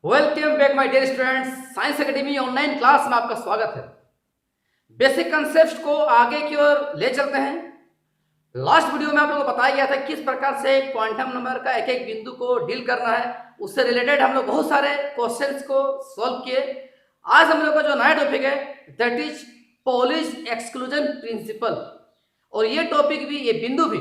Welcome back my dear students. Science academy online class में आपका स्वागत है। बेसिक कंसेप्ट को आगे की ओर ले चलते हैं। लास्ट वीडियो में आप लोगों को बताया गया था किस प्रकार से क्वांटम नंबर का एक एक बिंदु को डील करना है। उससे रिलेटेड हम लोग बहुत सारे क्वेश्चंस को सॉल्व किए। आज हम लोग का जो नया टॉपिक है that is polish exclusion principle. और ये टॉपिक भी, ये बिंदु भी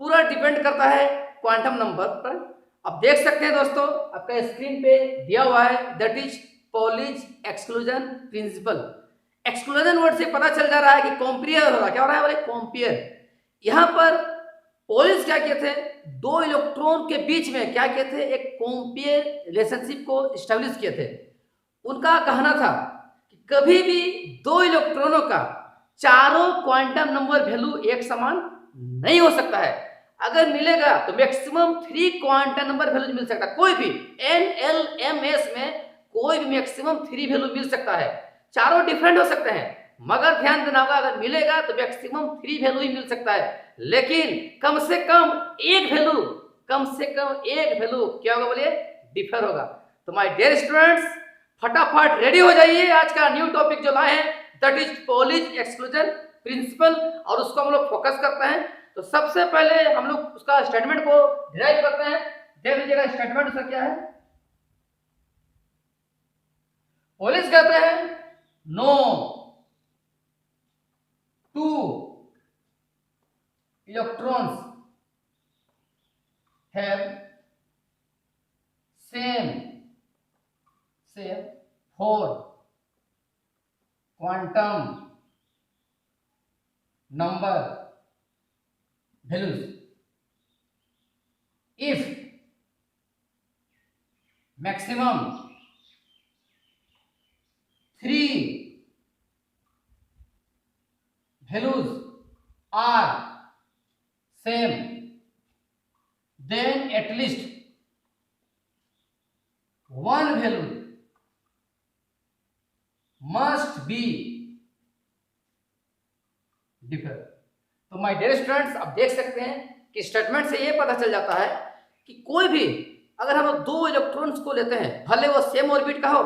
पूरा डिपेंड करता है क्वांटम नंबर पर। आप देख सकते हैं दोस्तों, आपका स्क्रीन पे दिया हुआ है that is polish exclusion principle. Exclusion word से पता चल जा रहा है कि कंपेयर हो रहा है। क्या हो रहा है बोले? कंपेयर। यहाँ पर पॉलिश क्या किए थे? दो इलेक्ट्रॉन के बीच में क्या किए थे? एक कंपेयर रिलेशनशिप को स्टैब्लिश किए थे। उनका कहना था कि कभी भी दो इलेक्ट्रॉनों का चारों क्वांटम नंबर वैल्यू एक समान नहीं हो सकता है। अगर मिलेगा तो मैक्सिमम 3 क्वांटम नंबर वैल्यू मिल सकता है। कोई भी NLMS में कोई भी मैक्सिमम 3 वैल्यू मिल सकता है। चारों डिफरेंट हो सकते हैं, मगर ध्यान देना होगा अगर मिलेगा तो मैक्सिमम 3 वैल्यू ही मिल सकता है। लेकिन कम से कम एक वैल्यू क्या होगा बोलिए? डिफर होगा। तो माय डियर स्टूडेंट्स, फटाफट रेडी हो जाइए। आज का न्यू टॉपिक जो लाए हैं that is polish exclusion principle, और उसको हम लोग फोकस करते हैं। तो सबसे पहले हम लोग उसका स्टेटमेंट को डिराइव करते हैं। देख लीजिएगा स्टेटमेंट उसका क्या है। पॉलिश कहते हैं no two electrons have same four quantum number values if maximum 3 values are same, then at least one value must be different। तो माय डियर स्टूडेंट्स, आप देख सकते हैं कि स्टेटमेंट से ये पता चल जाता है कि कोई भी अगर हम दो इलेक्ट्रॉन्स को लेते हैं, भले वो सेम ऑर्बिट का हो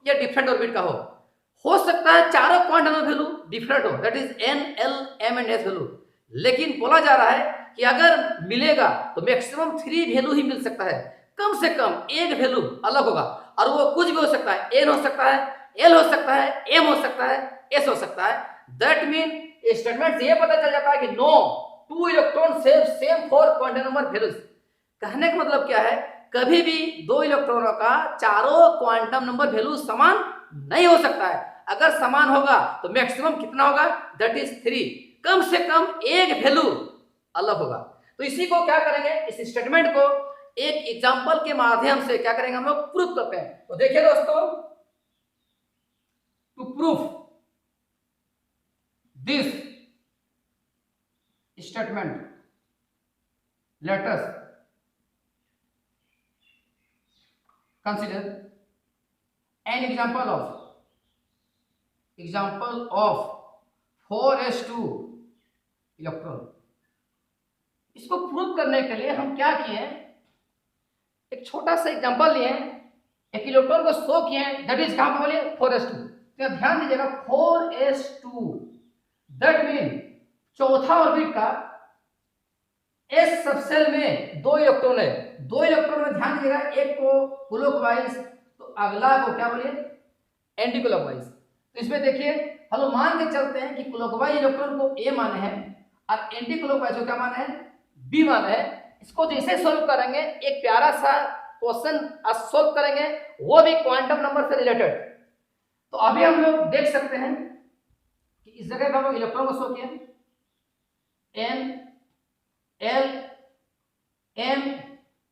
या डिफरेंट ऑर्बिट का हो सकता है चारों क्वांटम वैल्यू डिफरेंट हो, that is N, L, M and S value. लेकिन बोला जा रहा है कि अगर मिलेगा तो मैक्सिमम 3 वैल्यू ही मिल सकता है। कम से कम एक वैल्यू अलग होगा, और वो कुछ भी हो सकता है। N हो सकता है, L हो सकता है, M हो सकता है, S हो सकता है। दैट मीन स्टेटमेंट से ये पता चल जाता है कि no two electron same four quantum number values. कहने का मतलब क्या है? कभी भी दो इलेक्ट्रॉनों का चारों क्वांटम नंबर वैल्यू समान नहीं हो सकता है। अगर समान होगा तो मैक्सिमम कितना होगा? That is 3। कम से कम एक वैल्यू अलग होगा। तो इसी को क्या करेंगे, इस स्टेटमेंट को एक एग्जांपल के माध्यम से क्या करेंगे, हम लोग प्रूफ करते हैं। तो देखिए दोस्तों, to proof this statement let us consider an example of 4s2 electron. इसको प्रूव करने के लिए हम क्या किए, एक छोटा सा एग्जांपल लिए, एक इलेक्ट्रॉन को शो किए, दैट इज कहां पर बोलिए? 4s2। तो ध्यान दीजिएगा 4s2 दैट मीन चौथा ऑर्बिट का S सबसेल में दो इलेक्ट्रॉन है। दो इलेक्ट्रॉन में ध्यान दीजिएगा, एक को क्लॉकवाइज तो अगला को क्या बोलिए? Anti clockwise. तो इसमें देखिए हम लोग मान के चलते हैं कि क्लॉकवाइज इलेक्ट्रॉन को A माने हैं और एंटी क्लॉकवाइज को क्या माने हैं? B माने हैं। इसको जैसे सोल्व करेंगे, एक प्यारा सा क्वेश्चन सोल्व करेंगे, वो भी क्वांटम नंबर से रिलेटेड। तो अभी हम लोग देख सकते हैं कि इस जगह पर हम लोग इलेक्ट्रॉन को शो किया, N, L, M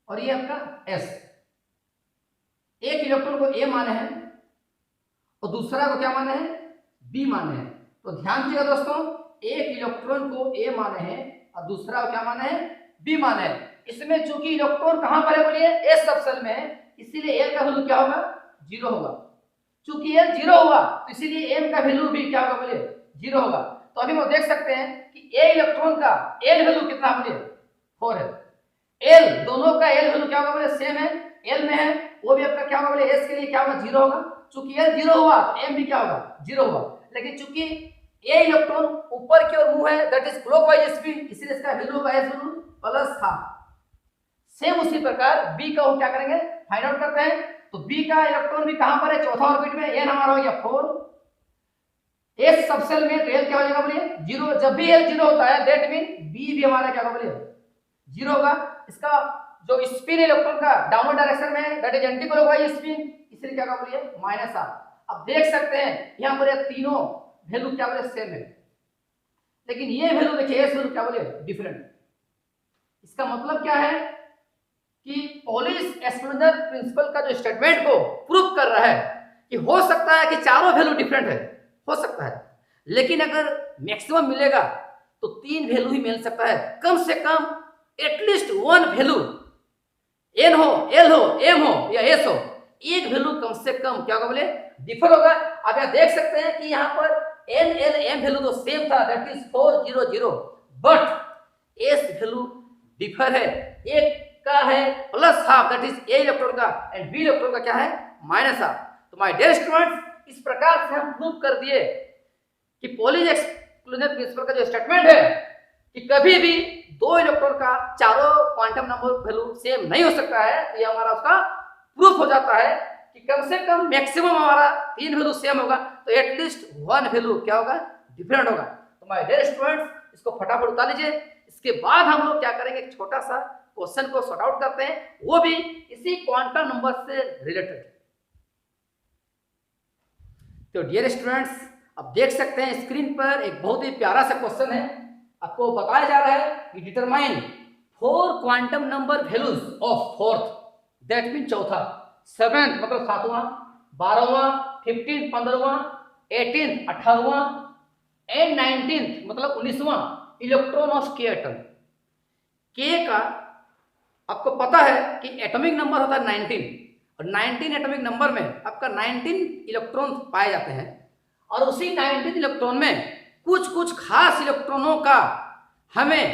और ये आपका S। एक इलेक्ट्रॉन को A माने हैं और दूसरा को क्या माने हैं? B माने हैं। तो ध्यान दीजिएगा दोस्तों, एक इलेक्ट्रॉन को A माने हैं और दूसरा को क्या माने हैं? B माने हैं। इसमें चूंकि इलेक्ट्रॉन कहां पर है बोलिए? S सबसेल में है, इसीलिए L का वैल्यू क्या होगा? 0 होगा। चूंकि L 0 हुआ तो इसीलिए M का वैल्यू भी क्या होगा बोलिए? 0 होगा। तो अभी हम देख सकते हैं कि A इलेक्ट्रॉन का L वैल्यू कितना बोलिए? 4 है। L दोनों का L वैल्यू क्या होगा बोलिए? सेम है, एल में है वो भी आपका क्या होगा बोले, एस के लिए क्या होगा, 0 होगा। चूंकि एल 0 हुआ तो एम भी क्या होगा, 0 होगा। लेकिन चूंकि ए इलेक्ट्रॉन ऊपर की ओर मूव है, दैट इज क्लॉकवाइज स्पिन, इसीलिए इसका वैल्यू होगा S value plus half. Same उसी प्रकार बी का हम क्या करेंगे, फाइंड आउट करते हैं। तो बी का इलेक्ट्रॉन भी कहां पर है, चौथा ऑर्बिट में, एन हमारा हो गया 4, एस सबसेल में, तो एल क्या हो जाएगा बोलिए 0। जब भी एल 0 होता है दैट मीन बी भी हमारा क्या होगा बोलिए 0 होगा। इसका जो स्पिन इलेक्ट्रॉन का डाउनवर्ड डायरेक्शन में है that is anti clockwise spin, इसलिए क्या होगा बोलिए माइनस आर। अब देख सकते हैं यहां पर ये तीनों वैल्यू क्या बोले सेम है, लेकिन ये वैल्यू देखिए एस वैल्यू क्या बोले डिफरेंट। इसका मतलब क्या है कि पॉलिश एक्सक्लूजन प्रिंसिपल का जो स्टेटमेंट को प्रूव कर रहा है कि हो सकता है कि चारों वैल्यू डिफरेंट है, हो सकता है, लेकिन अगर मैक्सिमम मिलेगा तो 3 वैल्यू ही मिल सकता है, कम से कम एटलीस्ट 1 वैल्यू, एन हो, एल हो, एम हो या एस हो, एक वैल्यू कम से कम क्या होगा बोले डिफर होगा। आप यहाँ देख सकते हैं कि यहाँ पर एन एल एम वैल्यू तो सेम था that is 400, but S value differ है, एक का है plus half that is a electron का एंड बी इलेक्ट्रॉन का क्या है माइनस हाफ। तो माय डियर स्टूडेंट्स, इस प्रकार से हम प्रूव कर दिए कि पॉलिश एक्सक्लूजन प्रिंसिपल का जो स्टेटमेंट है कि कभी भी 2 इलेक्ट्रॉन का चारों क्वांटम नंबर वैल्यू सेम नहीं हो सकता है, तो ये हमारा उसका प्रूफ हो जाता है कि कम से कम मैक्सिमम हमारा 3 वैल्यू सेम होगा, तो एटलीस्ट 1 वैल्यू क्या होगा डिफरेंट होगा। तो माय डियर स्टूडेंट्स, इसको फटाफट उतार लीजिए। इसके बाद हम लोग क्या करेंगे, एक छोटा सा क्वेश्चन को सॉर्ट आउट करते हैं, वो भी इसी क्वांटम नंबर से रिलेटेड। तो डियर स्टूडेंट्स, अब देख सकते हैं स्क्रीन पर एक बहुत ही प्यारा सा क्वेश्चन है। आपको बताया जा रहा है कि determine 4 quantum number values of fourth, that mean चौथा, 7th मतलब 7वां, 12वां, 15th 15वां, 18th 18वां एंड 19th मतलब 19वां इलेक्ट्रॉन ऑफ के एटम। के का आपको पता है कि एटॉमिक नंबर होता है 19, और 19 एटॉमिक नंबर में आपका 19 इलेक्ट्रॉन पाए जाते हैं, और उसी 19 इलेक्ट्रॉन में कुछ कुछ खास इलेक्ट्रॉनों का हमें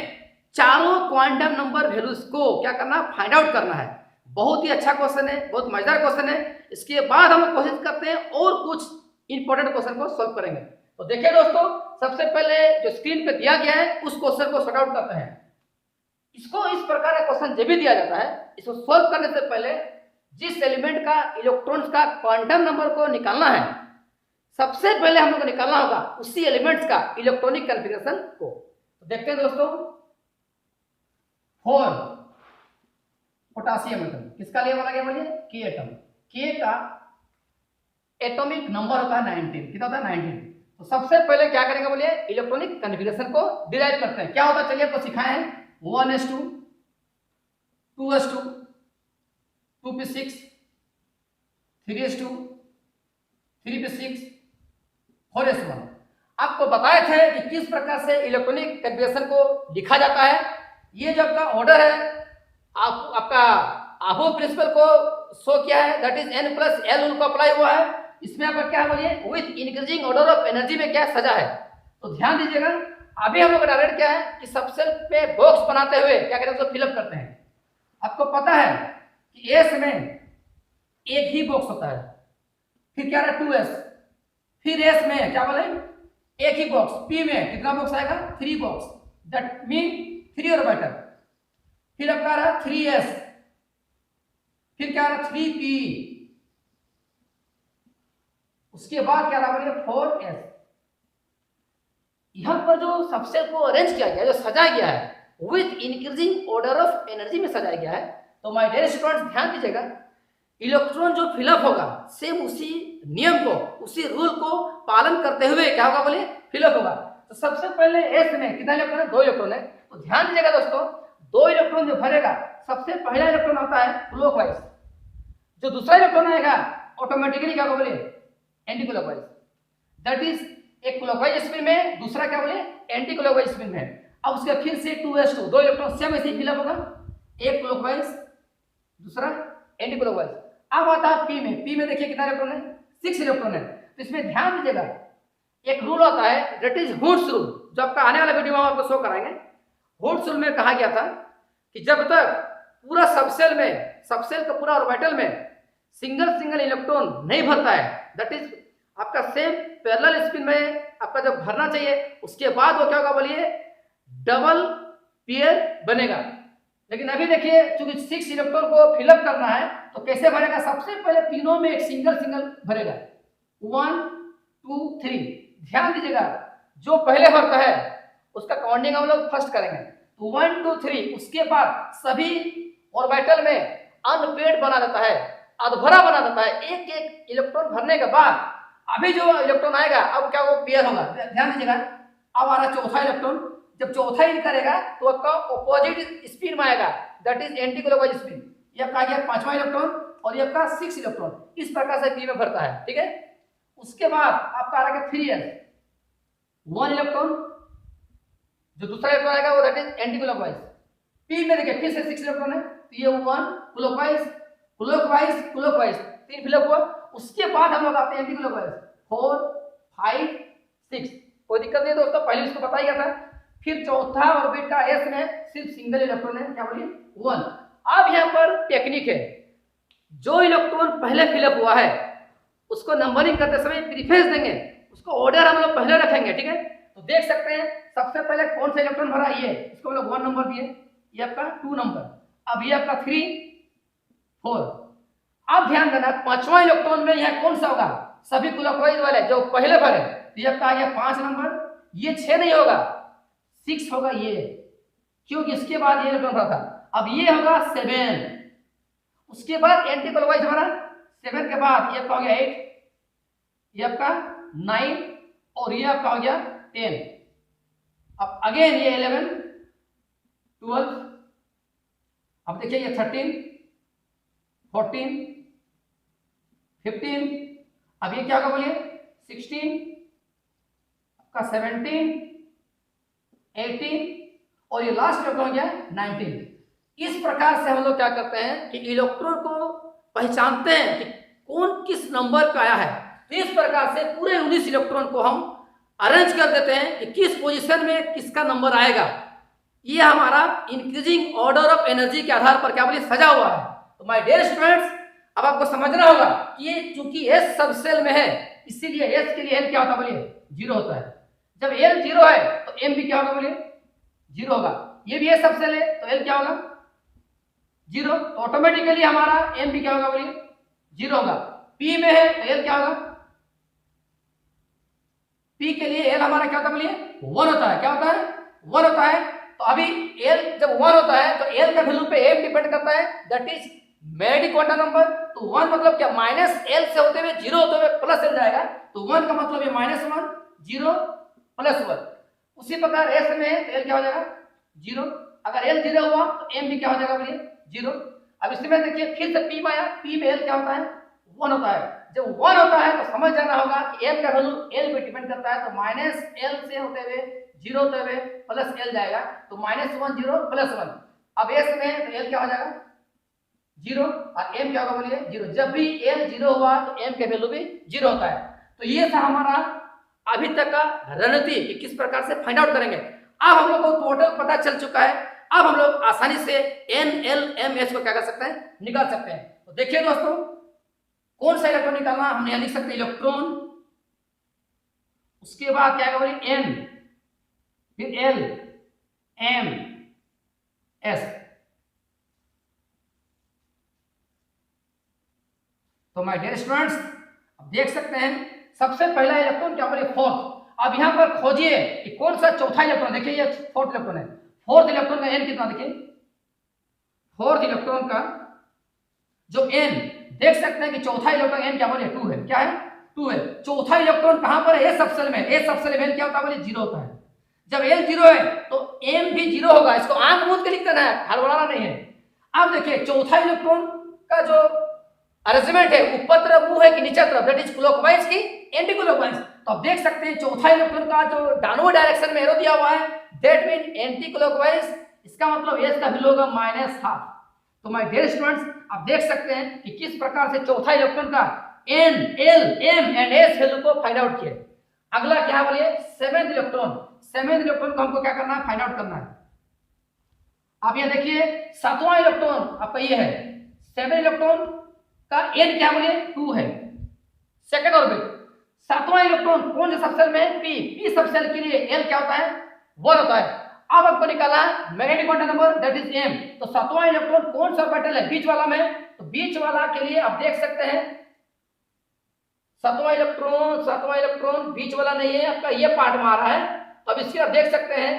चारों क्वांटम नंबर वैल्यूज को क्या करना, फाइंड आउट करना है। बहुत ही अच्छा क्वेश्चन है, बहुत मजेदार क्वेश्चन है। इसके बाद हम कोशिश करते हैं और कुछ इंपॉर्टेंट क्वेश्चन को सॉल्व करेंगे। तो देखिए दोस्तों, सबसे पहले जो स्क्रीन पे दिया गया है उस क्वेश्चन को सॉर्ट आउट करते हैं। इसको इस प्रकार का क्वेश्चन जब भी दिया जाता है, इसको सॉल्व करने से पहले जिस एलिमेंट का इलेक्ट्रॉन्स का क्वांटम नंबर को निकालना है, सबसे पहले हम लोग को निकालना होगा उसी एलिमेंट्स का इलेक्ट्रॉनिक कॉन्फ़िगरेशन को। तो देखते हैं दोस्तों, 4 पोटासियम एटम किसका लिए बोला गया बोलिए, के एटम। के का एटॉमिक नंबर होता है 19, कितना होता है 19। तो सबसे पहले क्या करेंगे बोलिए, इलेक्ट्रॉनिक कॉन्फ़िगरेशन को डिराइव करते हैं। क्या होता है चलिए आपको सिखाए हैं, 1s2 2s2 2p6 3s2 3p6 4s1। आपको बताए थे कि किस प्रकार से इलेक्ट्रॉनिक कॉन्फ़िगरेशन को लिखा जाता है। ये जो आपका ऑर्डर है, आपका आबो प्रिंसिपल को शो किया है, that is n plus L उनको अप्लाई हुआ है। इसमें आपका क्या है बोलिए, with increasing order of energy में क्या सजा है। तो ध्यान दीजिएगा, अभी हम लोग टारगेट क्या है कि सबसेल पे बॉक्स बनाते हुए क्या करें, उसको फिलअप करते हैं। आपको पता है कि एस में एक ही बॉक्स होता है, फिर क्या रहा 2s, फिर एस में क्या बोले एक ही बॉक्स, पी में कितना बॉक्स आएगा 3 बॉक्स, दैट मीन 3 ऑर्बिटल, फिर आपका रहा 3s, फिर क्या रहा 3p, उसके बाद क्या रहा बोलिए 4s। यहां पर जो सबसेल को अरेंज किया गया, जो सजाया गया है with increasing order of energy में सजाया गया है। तो माय डियर स्टूडेंट्स ध्यान दीजिएगा, इलेक्ट्रॉन जो फिलअप होगा सेम उसी नियम को, उसी रूल को पालन करते हुए क्या होगा बोलिए फिलअप होगा। तो सबसे पहले एस में कितना इलेक्ट्रॉन है, 2 इलेक्ट्रॉन है। तो ध्यान दीजिएगा दोस्तों, 2 इलेक्ट्रॉन जो भरेगा, सबसे पहला इलेक्ट्रॉन आता है क्लॉकवाइज, जो दूसरा इलेक्ट्रॉन आएगा ऑटोमेटिकली क्या होगा बोलिए एंटी क्लॉकवाइज, दैट इज एक क्लॉकवाइज स्पिन में, दूसरा क्या बोले एंटी क्लॉकवाइज स्पिन में। अब उसके फिर से 2s2, 2 इलेक्ट्रॉन सेम ऐसे ही फिलअप होगा, एक क्लॉकवाइज दूसरा एंटी क्लॉकवाइज। अब आता है पी में, पी में देखिए कितना इलेक्ट्रॉन है, 6 इलेक्ट्रॉन है। तो इसमें ध्यान दीजिएगा, एक रूल होता है दैट इज हुड्स रूल, जो आपका आने वाला वीडियो में आपको शो कराएंगे। हुड्स रूल में कहा गया था कि जब तक पूरा सबसेल में सबसेल का पूरा ऑर्बिटल में सिंगल सिंगल इलेक्ट्रॉन नहीं भरता है, दैट इज आपका सेम पैरेलल स्पिन में आपका जब भरना चाहिए उसके बाद वो क्या होगा बोलिए डबल पेयर बनेगा। लेकिन अभी देखिए चूंकि 6 इलेक्ट्रॉन को फिलअप करना है तो कैसे भरेगा, सबसे पहले तीनों में एक सिंगल सिंगल भरेगा 1 2 3। ध्यान दीजिएगा जो पहले भरता है उसका काउंटिंग हम लोग फर्स्ट करेंगे तो 1 2 3, उसके बाद सभी ऑर्बिटल में अनपेयर्ड बना देता है, अधभरा बना देता है। एक एक इलेक्ट्रॉन भरने के बाद अभी जो इलेक्ट्रॉन आएगा अब क्या वो पेयर होगा। ध्यान दीजिएगा अब आ रहा चौथा इलेक्ट्रॉन, जब चौथा ही करेगा तो आपका ऑपोजिट स्पिन में आएगा, that is anti clockwise spin. ये आपका आ गया पांचवा इलेक्ट्रॉन और ये आपका 6 इलेक्ट्रॉन, इस प्रकार से पी में भरता है, ठीक है। उसके बाद आपका आ रहा है 3s 1 इलेक्ट्रॉन, जो दूसरा इलेक्ट्रॉन आएगा वो that is anti clockwise. P में देखिए फिर से 6 इलेक्ट्रॉन है तो ये 1 क्लॉकवाइज क्लॉकवाइज क्लॉकवाइज 3 फिलअप हुआ। उसके बाद हम लोग आते हैं एंटी क्लॉकवाइज 4 5 6, कोई दिक्कत नहीं दोस्तों, पहले इसको बता ही गया था। फिर चौथा ऑर्बिट का एस में सिर्फ सिंगल इलेक्ट्रॉन है, क्या बोलिए 1। अब यहाँ पर टेक्निक है, जो इलेक्ट्रॉन पहले फिलअप हुआ है उसको नंबरिंग करते समय प्रीफेस देंगे, उसको ऑर्डर हम लोग पहले रखेंगे, ठीक है। तो देख सकते हैं सबसे पहले कौन सा इलेक्ट्रॉन भरा, ये इसको हम लोग 1 नंबर दिए, ये आपका 2 नंबर, अब ये आपका 3 4। अब ध्यान देना पांचवा इलेक्ट्रॉन में यह कौन सा होगा, सभी क्लॉकवाइज वाले जो पहले भरे, तो ये आपका आ गया 5 नंबर, ये 6 नहीं होगा 6 होगा ये, क्योंकि इसके बाद ये इलेक्ट्रॉन भरा था। अब ये होगा 7, उसके बाद एंटी क्लॉकवाइज भरा 7 के बाद ये आपका हो गया 8, ये आपका 9 और ये आपका हो गया 10। अब अगेन ये 11 12, अब देखिए ये 13 14 15, अब ये क्या होगा बोलिए 16, आपका 17 18 और ये लास्ट इलेक्ट्रॉन हो गया 19। इस प्रकार से हम लोग क्या करते हैं कि इलेक्ट्रॉन को पहचानते हैं कि कौन किस नंबर का आया है। तो इस प्रकार से पूरे 19 इलेक्ट्रॉन को हम अरेंज कर देते हैं कि किस पोजीशन में किसका नंबर आएगा। ये हमारा इंक्रीजिंग ऑर्डर ऑफ एनर्जी के आधार पर क्या बोलिए सजा हुआ है। तो माय डियर स्टूडेंट्स अब आपको समझना होगा कि ये चूंकि एस सब सेल में है इसीलिए एस के लिए एल क्या होता है बोलिए 0 होता है। जब एल 0 है तो एम भी क्या होगा बोलिए 0 होगा। ये भी एस सब सेल है तो एल क्या होगा 0, तो ऑटोमेटिकली हमारा एम भी क्या होगा बोलिए 0 होगा। पी में है तो एल क्या होगा, पी के लिए एल हमारा क्या होता है बोलिए 1 होता है। क्या होता है 1 होता है। तो अभी एल जब 1 होता है तो एल का वैल्यू पे एम डिपेंड करता है, that is magnetic quantum number. तो 1 मतलब क्या माइनस एल से होते हुए 0 होते हुए प्लस एल जाएगा, तो 1 का मतलब ये -1 0 +1। उसी प्रकार एस में है तो एल क्या हो जाएगा 0, अगर एल 0 हुआ तो एम भी क्या हो जाएगा बोलिए 0। अब इसमें देखिए फिर से पी में आया, पी में एल क्या होता है 1 होता है। जब 1 होता है तो समझ जाना होगा कि एम का वैल्यू एल पे डिपेंड करता है, तो माइनस एल से होते हुए 0 होते हुए प्लस एल जाएगा, तो -1 0 +1। अब एस में तो एल क्या हो जाएगा 0 और एम क्या होगा बोलिए 0। जब भी एल 0 हुआ तो एम का वैल्यू भी 0 होता है। तो ये था हमारा अभी तक का रणनीति कि किस प्रकार से फाइंड आउट करेंगे। अब हम लोग को टोटल पता चल चुका है, अब हम लोग आसानी से एन एल एम एच को क्या कर सकते हैं निकाल सकते हैं। तो देखिए दोस्तों कौन सा इलेक्ट्रॉन निकालना, हम यहां लिख सकते हैं इलेक्ट्रॉन, उसके बाद क्या बोलिए एन, फिर एल एम एस। तो माय डियर स्टूडेंट्स अब देख सकते हैं सबसे पहला इलेक्ट्रॉन क्या बोले 4th। अब यहां पर खोजिए कि कौन सा चौथा इलेक्ट्रॉन, देखिए ये 4th इलेक्ट्रॉन है। 4th इलेक्ट्रॉन का एन कितना, देखिए 4th इलेक्ट्रॉन का जो एन देख सकते हैं कि चौथा इलेक्ट्रॉन एन क्या बोले 2 है। क्या है 2 है। चौथा इलेक्ट्रॉन कहां पर है, ए सब सेल में। ए सब सेल में क्या होता है बोले 0 होता है। जब एल 0 है तो एम भी 0 होगा, इसको आंख मूंद के लिख देना है, हड़बड़ाना नहीं है। अब देखिए चौथा इलेक्ट्रॉन का जो अरेंजमेंट है ऊपर तरफ मुंह है कि नीचे तरफ, दैट इज क्लॉकवाइज की एंटी क्लॉकवाइज। तो आप देख सकते हैं चौथा इलेक्ट्रॉन का जो डाउनवर्ड डायरेक्शन में एरो दिया हुआ है दैट मीन एंटी क्लॉकवाइज, इसका मतलब एस का वैल्यू होगा -12। तो माय डियर स्टूडेंट्स आप देख सकते हैं कि किस प्रकार से चौथा इलेक्ट्रॉन का N L M and S value को फाइंड आउट किया। अगला क्या बोलिए 7th इलेक्ट्रॉन। 7th इलेक्ट्रॉन को हमको क्या करना है फाइंड आउट करना है। आप ये देखिए 7वां इलेक्ट्रॉन आपका ये है 7 इलेक्ट्रॉन का n क्या बोलिए 2 है, सेकंड ऑर्बिट। 7वां इलेक्ट्रॉन कौन से सबसेल में, p सबसेल के लिए l क्या होता है 1 होता है। अब आपको निकाला है magnetic quantum number that is m। तो 7वां इलेक्ट्रॉन कौन सा ऑर्बिटल है, बीच वाला में, तो बीच वाला के लिए आप देख सकते हैं 7वां इलेक्ट्रॉन बीच वाला नहीं है आपका, ये पार्ट में आ रहा है। तो अब इसके आप देख सकते हैं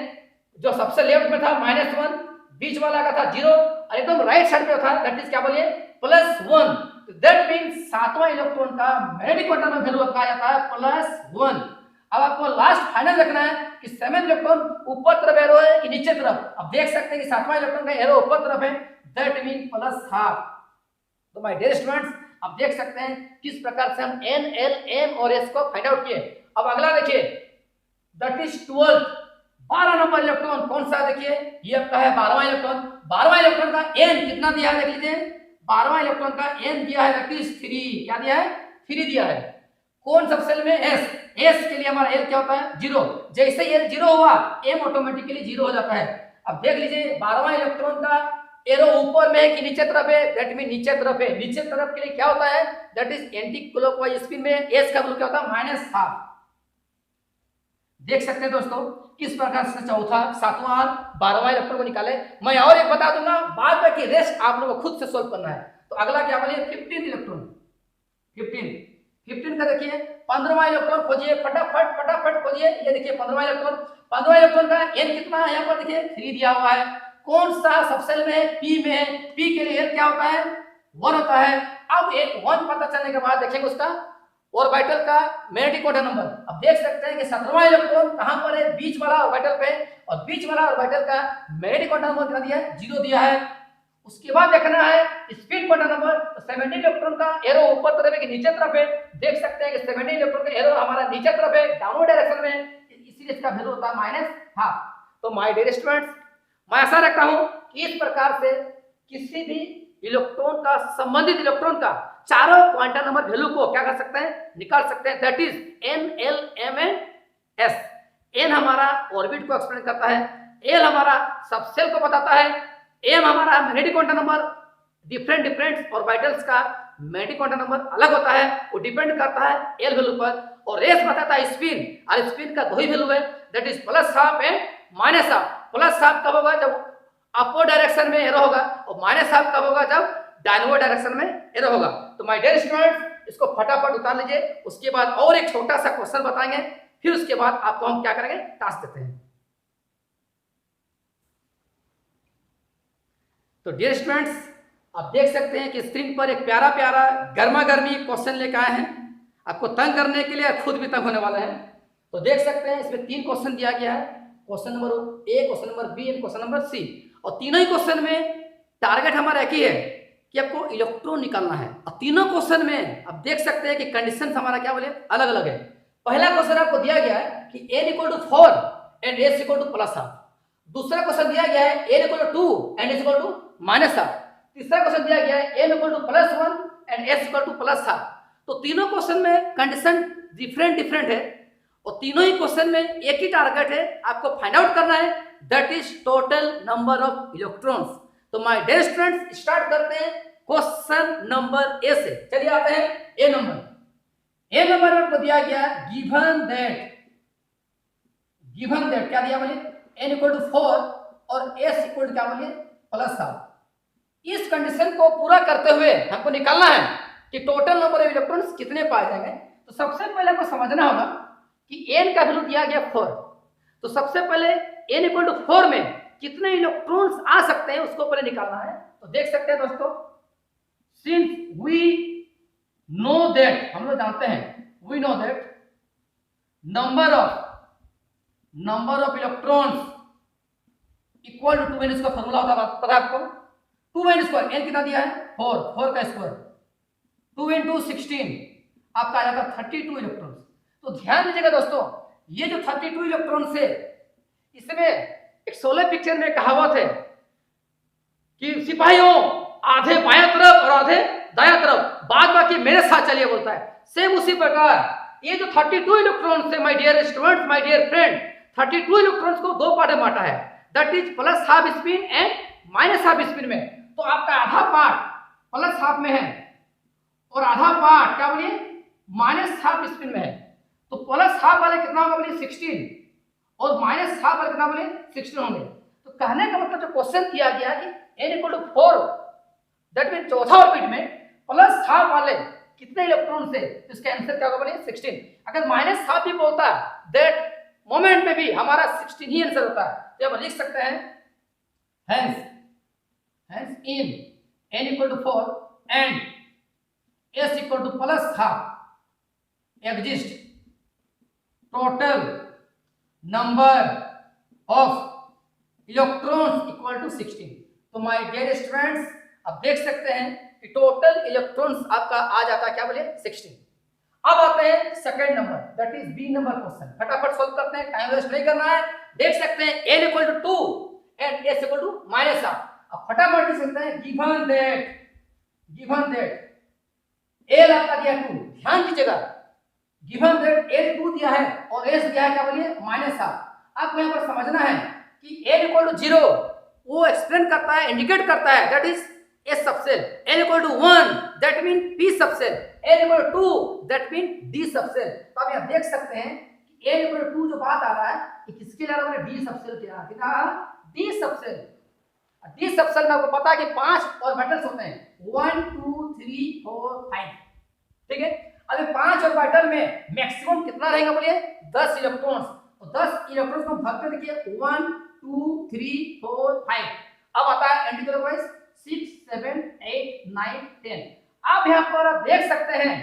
जो सबसे लेफ्ट में था -1, बीच वाला का था 0 और एकदम राइट साइड पे था दैट इज क्या बोलिए +1। तो दैट मींस 7वां इलेक्ट्रॉन का मैग्नेटिक क्वांटम वैल्यू कहा जाता है +1। अब आपको लास्ट फाइनल रखना है कि 7th इलेक्ट्रॉन ऊपर तरफ एरो है कि नीचे तरफ। अब देख सकते हैं कि 7वां इलेक्ट्रॉन का एरो ऊपर तरफ है, दैट मीन +12। तो माय डियर स्टूडेंट्स आप देख सकते हैं किस प्रकार से हम n, l, m और s को फाइंड आउट किए। अब अगला देखिए that is 12th 12 number electron कौन सा, देखिए ये आपका है 12वां इलेक्ट्रॉन। 12वां इलेक्ट्रॉन का n कितना दिया है देख लीजिए, 12वां इलेक्ट्रॉन का n दिया है दैट इज 3। क्या दिया है 3 दिया है। कौन सबसेल में s के लिए हमारा l क्या होता है 0। जैसे l 0 हुआ m ऑटोमेटिकली 0 हो जाता है। अब देख लीजिए 12वां इलेक्ट्रॉन का एरो ऊपर में है कि नीचे तरफ है, दैट मीन नीचे तरफ है। नीचे तरफ के लिए क्या होता है that is anti clockwise spin में s का वैल्यू क्या होता है -12। देख सकते हैं दोस्तों किस प्रकार से चौथा 7वां और 12वां इलेक्ट्रॉन को निकाले। मैं और एक बता दूंगा, बाद में कि रेस्ट आप लोगों को खुद से सोल्व करना है। तो अगला क्या बोलिए 15 इलेक्ट्रॉन। 15 का देखिए 15वां इलेक्ट्रॉन खोजिए, फटाफट खोजिए। ये देखिए 15वां इलेक्ट्रॉन का n कितना है, यहाँ पर देखिए 3 दिया हुआ है। कौन सा सबसेल में है p में है, p के लिए क्या होता है 1 होता है। अब एक 1 पता चलने के बाद देखेंगे उसका ऑर्बिटल का मैग्नेटिक क्वांटम नंबर। अब देख सकते हैं कि 17वां इलेक्ट्रॉन कहां पर है, बीच वाला ऑर्बिटल पे, और बीच वाला ऑर्बिटल का मैग्नेटिक क्वांटम नंबर कितना दिया है 0 दिया है। उसके बाद देखना है स्पिन क्वांटम नंबर। तो 17 इलेक्ट्रॉन का एरो ऊपर तरफ है कि नीचे तरफ है, देख सकते हैं कि 17 इलेक्ट्रॉन का एरो हमारा नीचे तरफ है, डाउनवर्ड डायरेक्शन में, इसीलिए इसका वैल्यू होता है -12। तो माय डियर स्टूडेंट्स मैं आशा रखता हूं कि इस प्रकार से किसी भी इलेक्ट्रॉन का संबंधित इलेक्ट्रॉन का चारों क्वांटम नंबर वैल्यू को क्या कर सकते हैं निकाल सकते हैं, that is n, l, m and s। n हमारा ऑर्बिट को एक्सप्लेन करता है, l हमारा सबसेल को बताता है, m हमारा magnetic quantum number. Different orbitals का मैग्नेटिक क्वांटम नंबर अलग होता है, वो डिपेंड करता है l वैल्यू पर। और s बताता है स्पिन, और स्पिन का दो ही वैल्यू है दैट इज +12 एंड -12। +12 कब होगा जब अपवर्ड डायरेक्शन में एरो होगा, और -12 कब होगा जब डाउनवर्ड डायरेक्शन में एरो होगा। तो माय डियर स्टूडेंट्स इसको फटाफट उतार लीजिए। उसके बाद और एक छोटा सा क्वेश्चन बताएंगे, फिर उसके बाद आपको हम क्या करेंगे टास्क देते हैं। तो डियर स्टूडेंट्स आप देख सकते हैं कि स्क्रीन पर एक प्यारा प्यारा गर्मा गर्मी क्वेश्चन लेकर आए हैं, आपको तंग करने के लिए, खुद भी तंग होने वाले हैं। तो देख सकते हैं इसमें 3 क्वेश्चन दिया गया है, question number A, question number B and question number C. और तीनों ही क्वेश्चन में टारगेट हमारा एक ही है कि आपको इलेक्ट्रॉन निकालना है। और तीनों क्वेश्चन में आप देख सकते हैं कि कंडीशन हमारा क्या बोले अलग अलग है। पहला क्वेश्चन आपको दिया गया है कि n = 4 एंड s = +12। दूसरा क्वेश्चन दिया गया है n = 2 एंड s = -12। तीसरा क्वेश्चन दिया गया है n = +1 एंड s = +7। तो तीनों क्वेश्चन में कंडीशन डिफरेंट है, और तीनों ही क्वेश्चन में एक ही टारगेट है, आपको फाइंड आउट करना है that is total number of electrons. तो माय डियर स्टूडेंट्स स्टार्ट करते हैं क्वेश्चन नंबर ए से। चलिए आते हैं ए नंबर आपको दिया गया गिवन दैट क्या दिया बोलिए n = 4 और s = क्या बोलिए +7। इस कंडीशन को पूरा करते हुए हमको निकालना है कि टोटल नंबर ऑफ इलेक्ट्रॉन्स कितने पाए जाएंगे। तो सबसे पहले आपको समझना होगा कि n का वैल्यू दिया गया 4। तो सबसे पहले n = 4 में कितने इलेक्ट्रॉन्स आ सकते हैं उसको पहले निकालना है। तो देख सकते हैं दोस्तों सिंस वी नो दैट, हम लोग जानते हैं we know that number of electrons equal to 2n का फॉर्मूला होता है, पता है आपको 2n स्क्वायर। n कितना दिया है 4 का स्क्वायर 2 × 16 आपका आ जाएगा 32 इलेक्ट्रॉन्स। तो ध्यान दीजिएगा दोस्तों ये जो 32 इलेक्ट्रॉन से, इसमें एक सोलर पिक्चर में कहावत है कि सिपाहियों आधे बाएं तरफ और आधे दायां तरफ, बाद बाकी मेरे साथ चलिए बोलता है। सेम उसी प्रकार ये जो 32 इलेक्ट्रॉन से my dear students my dear friend 32 electrons को दो पार्ट में बांटा है that is +12 spin and -12 spin में। तो आपका आधा पार्ट प्लस हाफ में है और आधा पार्ट क्या बोलिए माइनस हाफ स्पिन में है, तो प्लस हाफ वाले कितना होगा बोलिए 16 और माइनस हाफ वाले कितना बोलिए 16 होंगे। तो कहने का मतलब जो क्वेश्चन किया गया कि n equal to 4, that mean चौथा ऑर्बिट में प्लस हाफ वाले कितने इलेक्ट्रॉन से, तो इसका आंसर क्या होगा बोलिए 16। अगर माइनस हाफ भी बोलता दैट मोमेंट में भी हमारा 16 ही आंसर होता है। तो हम लिख सकते हैं hence in n equal to 4 and s equal to plus half exist total number of electrons equal to 16। तो माय डियर स्टूडेंट्स अब देख सकते हैं कि टोटल इलेक्ट्रॉन्स आपका आ जाता है क्या बोले 16। अब आते हैं second number, that is B number question. फटाफट सॉल्व करते हैं, टाइम वेस्ट नहीं करना है। देख सकते हैं n equal to 2 and s equal to minus half. अब फटाफट लिख सकते हैं गिवन दैट l आपका दिया 2, ध्यान दीजिएगा गिवन दैट l 2 दिया है और s दिया है क्या बोलिए माइनस हाफ। आपको यहाँ पर समझना है कि l इक्वल टू 0 वो एक्सप्लेन करता है, इंडिकेट करता है, that is S subshell, L equal to 1 that mean P subshell, L equal to 2 that mean D subshell. तो आप यहाँ देख सकते हैं कि L इक्वल टू 2 जो बात आ रहा है ये किसके लिए आ रहा है D सबसेल के लिए कितना D सबसेल। D सबसेल में आपको पता है कि 5 ऑर्बिटल्स होते हैं 1 2 3 4 5, ठीक है। अभी 5 ऑर्बिटल में मैक्सिमम कितना रहेगा बोलिए 10 इलेक्ट्रॉन्स। तो 10 इलेक्ट्रॉन्स को भाग कर देखिए 1 2 3 4 5। अब आता है एंटी क्लॉकवाइज 6 7 8 9 10। आप यहाँ पर देख सकते हैं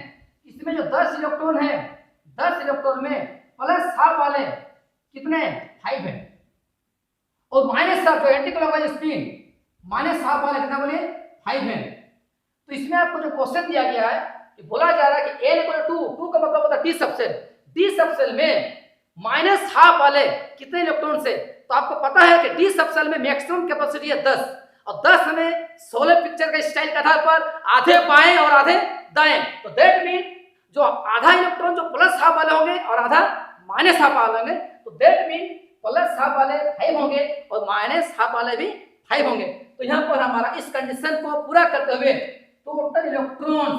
इसमें जो 10 इलेक्ट्रॉन है 10 इलेक्ट्रॉन में प्लस हाफ वाले कितने 5 है और माइनस हाफ जो anti clockwise spin minus half वाले कितना बोलिए 5 है। तो इसमें आपको जो क्वेश्चन दिया गया है कि बोला जा रहा है कि L इक्वल टू 2 का मतलब होता है D सबसेल, D सबसेल में माइनस हाफ वाले कितने इलेक्ट्रॉन से। तो आपको पता है कि D सबसेल में मैक्सिमम कैपेसिटी है 10 और 10 हमें सोलर पिक्चर का स्टाइल के आधार पर आधे बाएं और आधे दाएं। तो दैट मीन जो आधा इलेक्ट्रॉन जो प्लस हाफ वाले होंगे और आधा माइनस हाफ वाले होंगे, तो दैट मीन प्लस हाफ वाले 5 होंगे और माइनस हाफ वाले भी 5 होंगे। तो यहाँ पर हमारा इस कंडीशन को पूरा करते हुए टोटल इलेक्ट्रॉन्स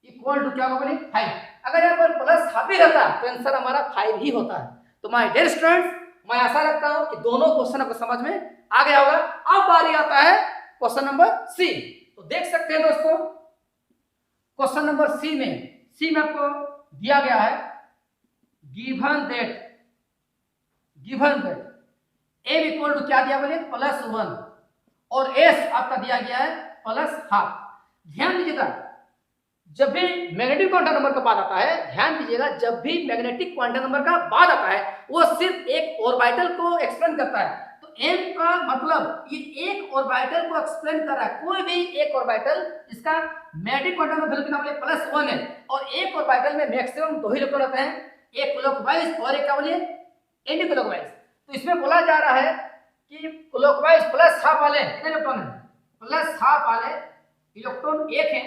इक्वल टू क्या होगा बोलिए 5। अगर यहाँ पर प्लस हाफ ही रहता तो आंसर हमारा 5 ही होता है। तो माय डियर स्टूडेंट्स मैं आशा रखता हूं कि दोनों क्वेश्चन आपको समझ में आ गया होगा। अब बारी आता है क्वेश्चन नंबर सी। तो देख सकते हैं दोस्तों क्वेश्चन नंबर सी में आपको दिया गया है given that m equal to क्या दिया बोलिए +1 और s आपका दिया गया है +हाफ। ध्यान दीजिएगा जब भी मैग्नेटिक क्वांटम नंबर का बात आता है, ध्यान दीजिएगा जब भी मैग्नेटिक क्वांटम नंबर का बात आता है वो सिर्फ एक ऑर्बिटल को एक्सप्लेन करता है। तो m का मतलब ये एक ऑर्बिटल को एक्सप्लेन कर रहा है। कोई भी एक ऑर्बिटल इसका मैग्नेटिक क्वांटम नंबर कितना बोलिए +1 है और एक ऑर्बिटल में मैक्सिमम 2 इलेक्ट्रॉन रहते हैं, एक क्लॉकवाइज और एक क्या बोलिए एंटी क्लॉकवाइज। तो इसमें बोला जा रहा है कि क्लॉकवाइज प्लस हाफ वाले कितने इलेक्ट्रॉन है, प्लस हाफ वाले इलेक्ट्रॉन 1 है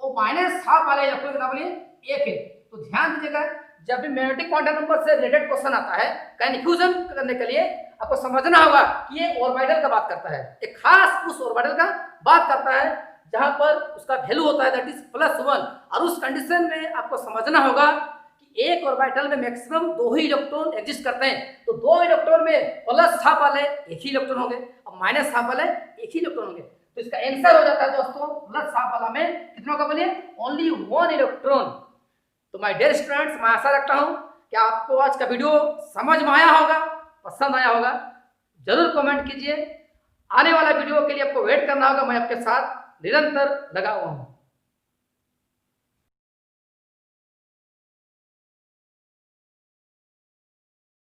और माइनस हाफ वाले इलेक्ट्रॉन कितना बोलिए 1 है। तो ध्यान दीजिएगा जब भी मैग्नेटिक क्वांटम नंबर से रिलेटेड क्वेश्चन आता है कन्फ्यूजन करने के लिए आपको समझना होगा कि ये ऑर्बिटल का बात करता है, एक खास उस ऑर्बिटल का बात करता है जहां पर उसका वैल्यू होता है दैट इज +1। और उस कंडीशन में आपको समझना होगा कि एक ऑर्बिटल में मैक्सिमम 2 ही इलेक्ट्रॉन एग्जिस्ट करते हैं। तो 2 इलेक्ट्रॉन में प्लस हाफ वाले 1 ही इलेक्ट्रॉन होंगे और माइनस हाफ वाले 1 ही इलेक्ट्रॉन होंगे। तो इसका आंसर हो जाता है दोस्तों प्लस हाफ वाला में कितना होगा बोलिए ओनली 1 इलेक्ट्रॉन। तो माय डियर स्टूडेंट्स मैं आशा रखता हूं कि आपको आज का वीडियो समझ में आया होगा, पसंद आया होगा। जरूर कमेंट कीजिए। आने वाला वीडियो के लिए आपको वेट करना होगा, मैं आपके साथ निरंतर लगा हुआ हूं।